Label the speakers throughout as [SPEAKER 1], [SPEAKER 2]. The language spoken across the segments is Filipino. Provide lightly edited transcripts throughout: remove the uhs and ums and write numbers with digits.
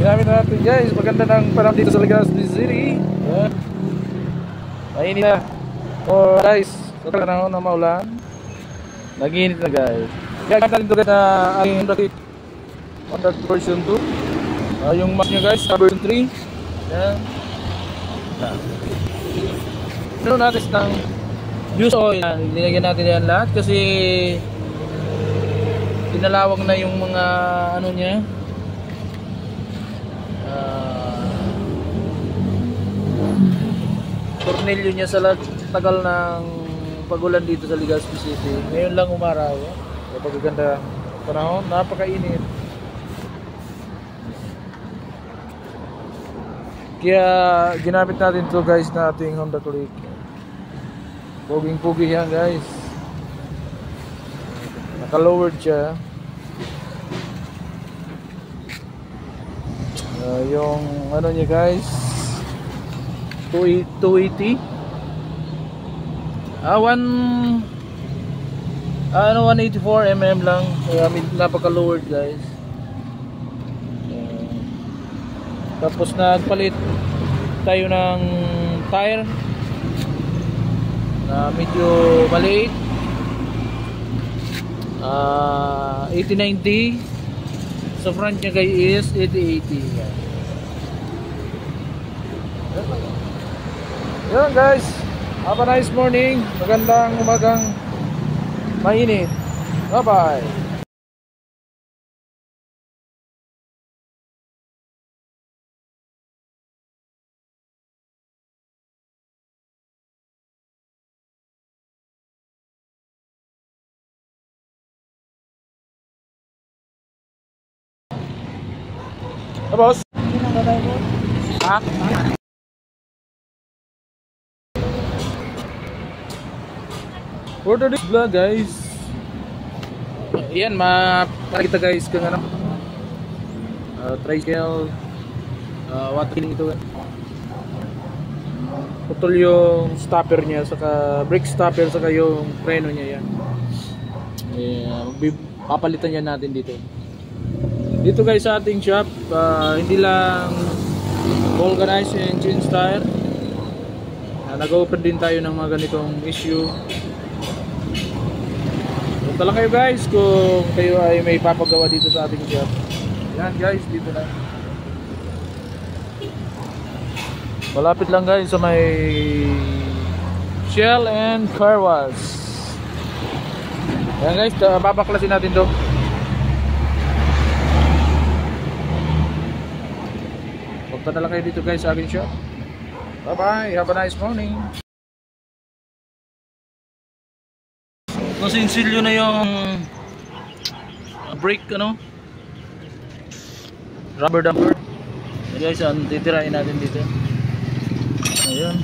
[SPEAKER 1] ginamit natin guys. Maganda ng panahon dito sa Legazpi City. Yan. Mainit na. Oh guys, sa panahon na maulan, nag-init na guys. Kaya natin ito guys na aking Honda version 2. Yung mask nyo guys, version 3. Yan. Ano natin ng use oil. Linagyan natin yan lahat kasi pinalawag na yung mga ano niya, tornilyo niya sa tagal ng pagulan dito sa Legazpi City. Ngayon lang umaraw. Kapag ganda panahon, napakainit. Kaya ginamit natin to guys na ating Honda Click. Puging-pugi yan guys. Naka-lowered siya. Yung ano niya guys, 280. 184 mm lang. Kaya napaka-lowered guys. Tapos nagpalit tayo ng tire na medyo maliit, 80-90. Sa front niya guys is 80-80. Yun guys, have a nice morning. Magandang umagang mainit. Bye bye. Boss. Ha? For today's vlog guys, yan mapakita guys kung ano, tricycle, water ito. Putol yung stopper niya, saka brake stopper, saka yung preno niya yan. Papalitan yan natin dito. Dito guys sa ating shop, hindi lang vulcanized engine tire, nag-open din tayo ng mga ganitong issue. Punta lang kayo guys kung kayo ay may papagawa dito sa ating shop. Yan guys, dito lang. Malapit lang guys sa may Shell and Car Wash. Yan guys, babaklasin natin to. Punta na lang kayo dito guys sa aking shop. Bye bye, have a nice morning. Nasinsilyo na yung brake ano, rubber damper. Guys, titirain natin dito. Ayun.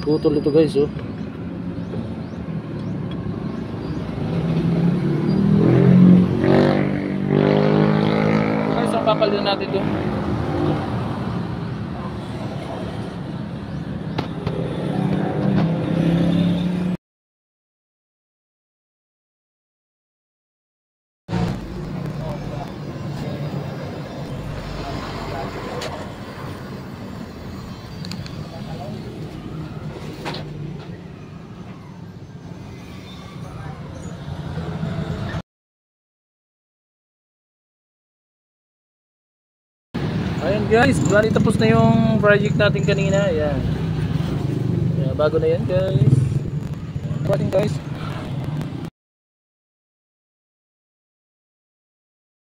[SPEAKER 1] Putol ito guys, oh. Guys, ang papalitan natin ito. Ayan guys, bali tapos na yung project natin kanina. Ayan. Ayan, bago na yan guys. Ayan guys.